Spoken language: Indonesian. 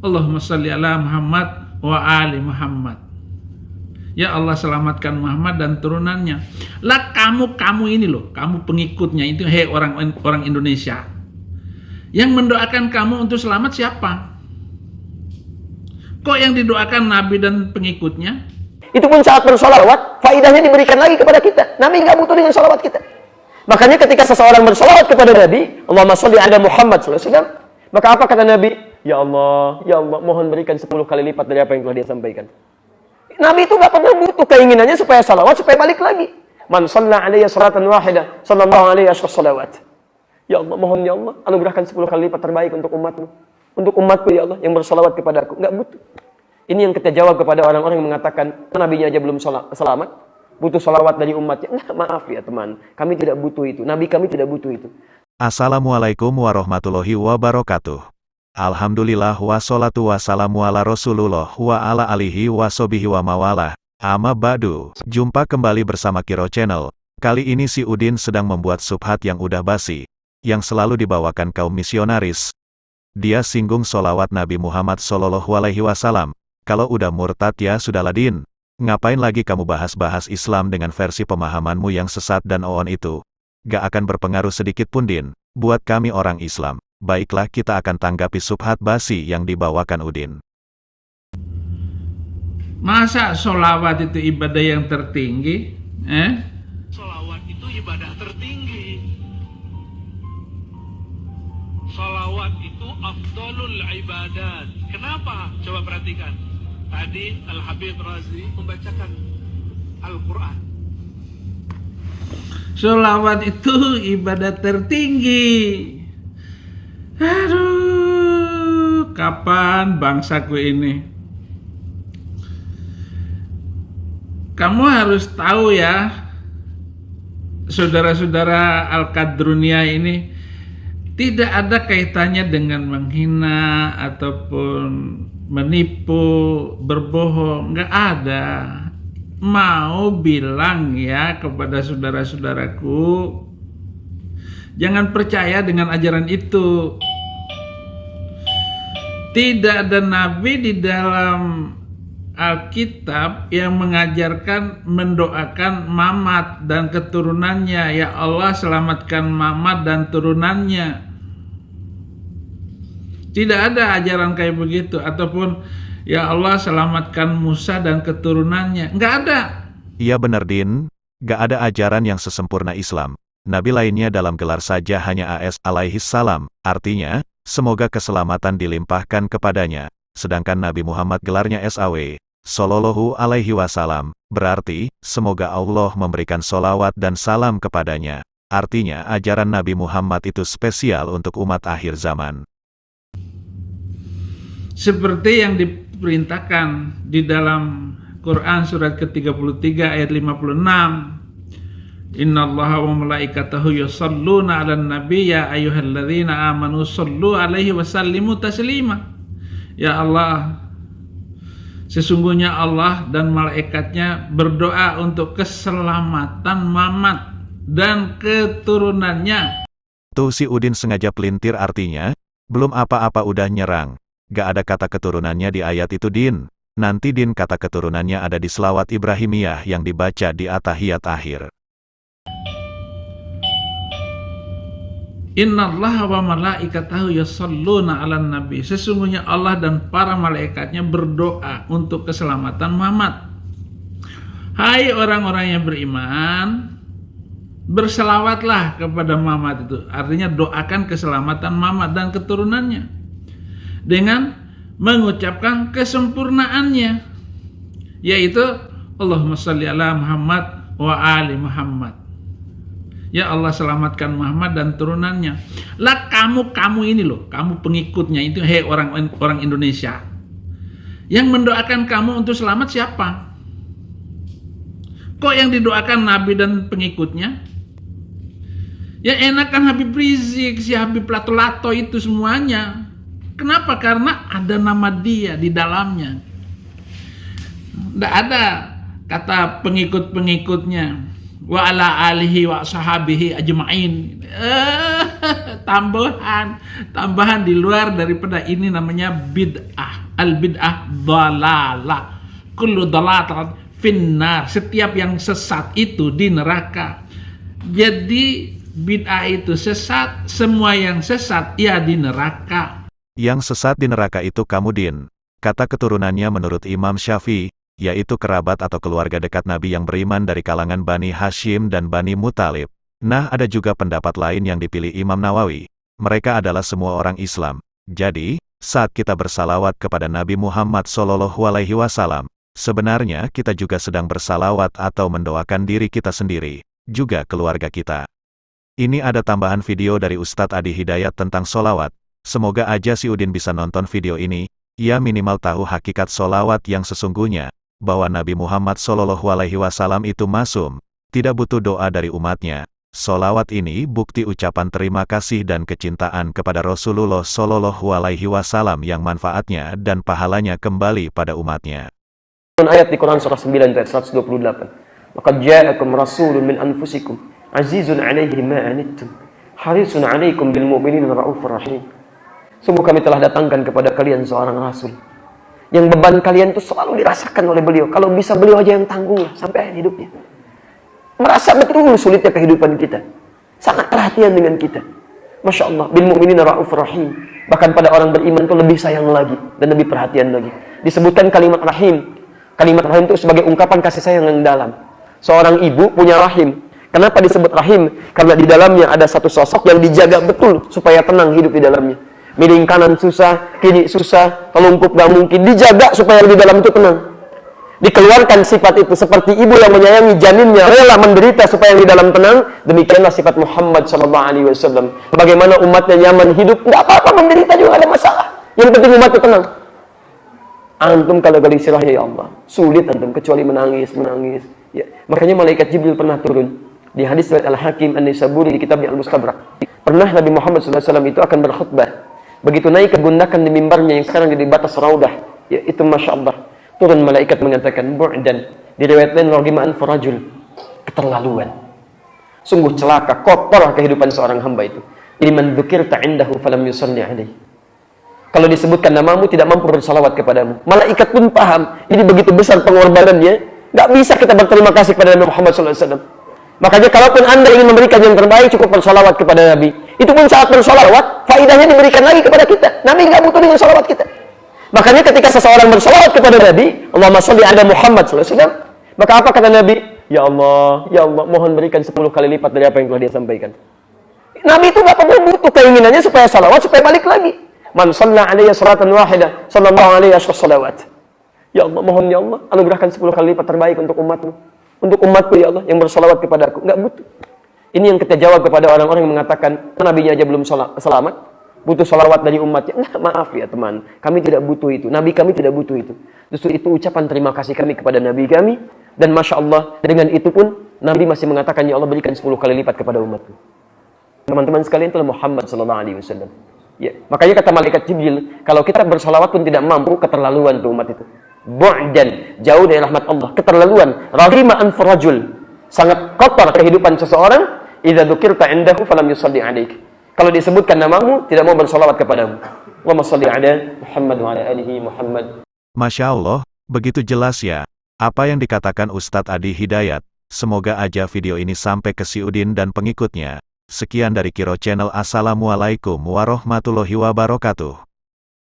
Allahumma sholli ala Muhammad wa ali Muhammad. Ya Allah selamatkan Muhammad dan turunannya. Lah kamu ini loh, kamu pengikutnya itu, hei orang Indonesia. Yang mendoakan kamu untuk selamat siapa? Kok yang didoakan Nabi dan pengikutnya? Itu pun saat bersolawat, faidahnya diberikan lagi kepada kita. Nabi nggak butuh dengan solawat kita. Makanya ketika seseorang bersolawat kepada Nabi, Allahumma sholli ala Muhammad SAW, maka apa kata Nabi? Ya Allah, mohon berikan 10 kali lipat dari apa yang telah dia sampaikan. Nabi itu nggak pernah butuh, keinginannya supaya salawat, supaya balik lagi. Man shalla alayya salatan wahidah, sallallahu alaihi salawat. Ya Allah, mohon ya Allah, anugerahkan 10 kali lipat terbaik untuk umatmu. Untuk umatku ya Allah, yang bersolawat kepadaku. Nggak butuh. Ini yang kita jawab kepada orang-orang yang mengatakan, Nabinya aja belum selamat, butuh salawat dari umatnya. Nggak, maaf ya teman, kami tidak butuh itu. Nabi kami tidak butuh itu. Assalamualaikum warahmatullahi wabarakatuh. Alhamdulillah wassalatu wassalamu ala Rasulullah wa ala alihi wa sobihi wa mawalah. Amma ba'du. Jumpa kembali bersama Kiro Channel. Kali ini si Udin sedang membuat subhat yang udah basi, yang selalu dibawakan kaum misionaris. Dia singgung sholawat Nabi Muhammad Sallallahu Alaihi Wasallam. Kalau udah murtad ya sudahlah Din. Ngapain lagi kamu bahas-bahas Islam dengan versi pemahamanmu yang sesat dan oon itu? Gak akan berpengaruh sedikit pun Din, buat kami orang Islam. Baiklah, kita akan tanggapi subhat basi yang dibawakan Udin. Masa sholawat itu ibadah yang tertinggi? Sholawat itu ibadah tertinggi. Sholawat itu afdalul ibadat. Kenapa? Coba perhatikan. Tadi Al-Habib Razi membacakan Al-Quran. Sholawat itu ibadah tertinggi. Aduh, kapan bangsaku ini? Kamu harus tahu ya, saudara-saudara Al-Qadrunia ini, tidak ada kaitannya dengan menghina ataupun menipu, berbohong, nggak ada. Mau bilang ya kepada saudara-saudaraku, jangan percaya dengan ajaran itu. Tidak ada nabi di dalam Alkitab yang mengajarkan mendoakan Mamat dan keturunannya. Ya Allah selamatkan Mamat dan turunannya. Tidak ada ajaran kayak begitu. Ataupun ya Allah selamatkan Musa dan keturunannya. Nggak ada. Iya benar Din, gak ada ajaran yang sesempurna Islam. Nabi lainnya dalam gelar saja hanya AS alaihi salam, artinya, semoga keselamatan dilimpahkan kepadanya. Sedangkan Nabi Muhammad gelarnya SAW, Sallallahu Alaihi Wasallam, berarti, semoga Allah memberikan sholawat dan salam kepadanya. Artinya ajaran Nabi Muhammad itu spesial untuk umat akhir zaman. Seperti yang diperintahkan di dalam Quran surat ke-33 ayat 56. Innallaha wa malaikatahu yusholluna 'alan nabi ya ayyuhalladzina amanu shollu 'alaihi wa sallimu taslima. Ya Allah, sesungguhnya Allah dan malaikatnya berdoa untuk keselamatan Mamat dan keturunannya. Tuh si Udin sengaja pelintir artinya, belum apa-apa udah nyerang. Gak ada kata keturunannya di ayat itu Din. Nanti Din kata keturunannya ada di selawat Ibrahimiyah yang dibaca di atahiyat akhir. Innallaha wa malaikatahu yusholluna 'alan nabi. Sesungguhnya Allah dan para malaikatnya berdoa untuk keselamatan Muhammad. Hai orang-orang yang beriman, berselawatlah kepada Muhammad itu. Artinya doakan keselamatan Muhammad dan keturunannya dengan mengucapkan kesempurnaannya, yaitu Allahumma sholli ala Muhammad wa ali Muhammad. Ya Allah selamatkan Muhammad dan turunannya. Lah kamu ini loh, kamu pengikutnya itu, hei orang Indonesia. Yang mendoakan kamu untuk selamat siapa? Kok yang didoakan Nabi dan pengikutnya? Ya enakan Habib Rizik, si Habib Lato-Lato itu semuanya. Kenapa? Karena ada nama dia di dalamnya. Tidak ada kata pengikut-pengikutnya. wa ala alihi wa sahabihi ajma'in. Tambahan di luar daripada ini namanya bid'ah. Al bid'ah dhalalah. Kullu dhalalah finnar. Setiap yang sesat itu di neraka. Jadi bid'ah itu sesat, semua yang sesat ya di neraka. Yang sesat di neraka itu kamu, Din. Kata keturunannya menurut Imam Syafi'i, yaitu kerabat atau keluarga dekat Nabi yang beriman dari kalangan Bani Hashim dan Bani Muthalib. Nah, ada juga pendapat lain yang dipilih Imam Nawawi. Mereka adalah semua orang Islam. Jadi, saat kita bersalawat kepada Nabi Muhammad SAW, sebenarnya kita juga sedang bersalawat atau mendoakan diri kita sendiri, juga keluarga kita. Ini ada tambahan video dari Ustadz Adi Hidayat tentang solawat. Semoga aja si Udin bisa nonton video ini, ia minimal tahu hakikat solawat yang sesungguhnya, bahwa Nabi Muhammad SAW itu masum, tidak butuh doa dari umatnya. Solawat ini bukti ucapan terima kasih dan kecintaan kepada Rasulullah SAW yang manfaatnya dan pahalanya kembali pada umatnya. Ayat di Quran surah 9 ayat 128. Laqad ja'akum rasulun min anfusikum azizun 'alaihi ma 'anittum harisun 'alaikum bil mu'minina raufur rahim. Sungguh kami telah datangkan kepada kalian seorang rasul yang beban kalian itu selalu dirasakan oleh beliau. Kalau bisa beliau aja yang tanggung sampai akhir hidupnya. Merasa betul sulitnya kehidupan kita. Sangat perhatian dengan kita. Masya Allah. Bil mu'minina raufur rahim. Bahkan pada orang beriman itu lebih sayang lagi dan lebih perhatian lagi. Disebutkan kalimat rahim. Kalimat rahim itu sebagai ungkapan kasih sayang yang dalam. Seorang ibu punya rahim. Kenapa disebut rahim? Karena di dalamnya ada satu sosok yang dijaga betul supaya tenang hidup di dalamnya. Miring kanan susah, kiri susah, telungkup gak mungkin. Dijaga supaya di dalam itu tenang. Dikeluarkan sifat itu seperti ibu yang menyayangi janinnya, rela menderita supaya di dalam tenang. Demikianlah sifat Muhammad SAW. Bagaimana umatnya nyaman hidup, nggak apa-apa menderita juga ada masalah. Yang penting umat itu tenang. Antum kalau gelisirah ya Allah, sulit antum kecuali menangis. Ya. Makanya malaikat Jibril pernah turun di hadis riwayat Al-Hakim An-Nisaburi di kitabnya Al-Mustadrak. Pernah Nabi Muhammad SAW itu akan berkhutbah. Begitu naik ke gundakan di mimbarnya yang sekarang di batas raudah, ya itu Masya Allah. Turun malaikat mengatakan bu'dan. Di riwayat lain raghiman farajul, keterlaluan. Sungguh celaka, kotor kehidupan seorang hamba itu. Liman dzukirta indahu falam yusalli alaihi. Kalau disebutkan namamu tidak mampu bersalawat kepadamu. Malaikat pun paham, ini begitu besar pengorbanannya, nggak bisa kita berterima kasih kepada Nabi Muhammad SAW. Makanya kalaupun Anda ingin memberikan yang terbaik, cukup bersalawat kepada Nabi. Itu pun saat bersalawat, faidahnya diberikan lagi kepada kita. Nabi nggak butuh dengan salawat kita. Makanya ketika seseorang bersalawat kepada Nabi, Allahumma sholli ala Muhammad SAW, maka apa kata Nabi? Ya Allah, mohon berikan 10 kali lipat dari apa yang telah dia sampaikan. Nabi itu nggak perlu butuh keinginannya supaya salawat, supaya balik lagi. Man shalla alaiya salatan wahidah, sallallahu alaihi salawat. Ya Allah, mohon ya Allah, anugerahkan 10 kali lipat terbaik untuk umatmu. Untuk umatku ya Allah, yang bersalawat kepadaku. Nggak butuh. Ini yang kita jawab kepada orang-orang yang mengatakan, Nabinya aja belum selamat, butuh salawat dari umatnya. Nah, maaf ya teman, kami tidak butuh itu. Nabi kami tidak butuh itu. Justru itu ucapan terima kasih kami kepada Nabi kami. Dan Masya Allah, dengan itu pun, Nabi masih mengatakan, ya Allah berikan 10 kali lipat kepada umatku. Teman-teman sekalian, itulah Muhammad SAW. Ya, makanya kata malaikat Jibril, kalau kita bersalawat pun tidak mampu, keterlaluan tuh umat itu. Bu'dan, jauh dari rahmat Allah, keterlaluan. Raghima an farajul, sangat kotor kehidupan seseorang. Idza dzukirta indahu falam yusalli alaik. Kalau disebutkan namamu, tidak mau bersalawat kepadamu. Allahumma shalli ala Muhammad wa ala alihi Muhammad. Masya Allah, begitu jelas ya, apa yang dikatakan Ustadz Adi Hidayat. Semoga aja video ini sampai ke si Udin dan pengikutnya. Sekian dari Kiro Channel. Assalamualaikum warahmatullahi wabarakatuh.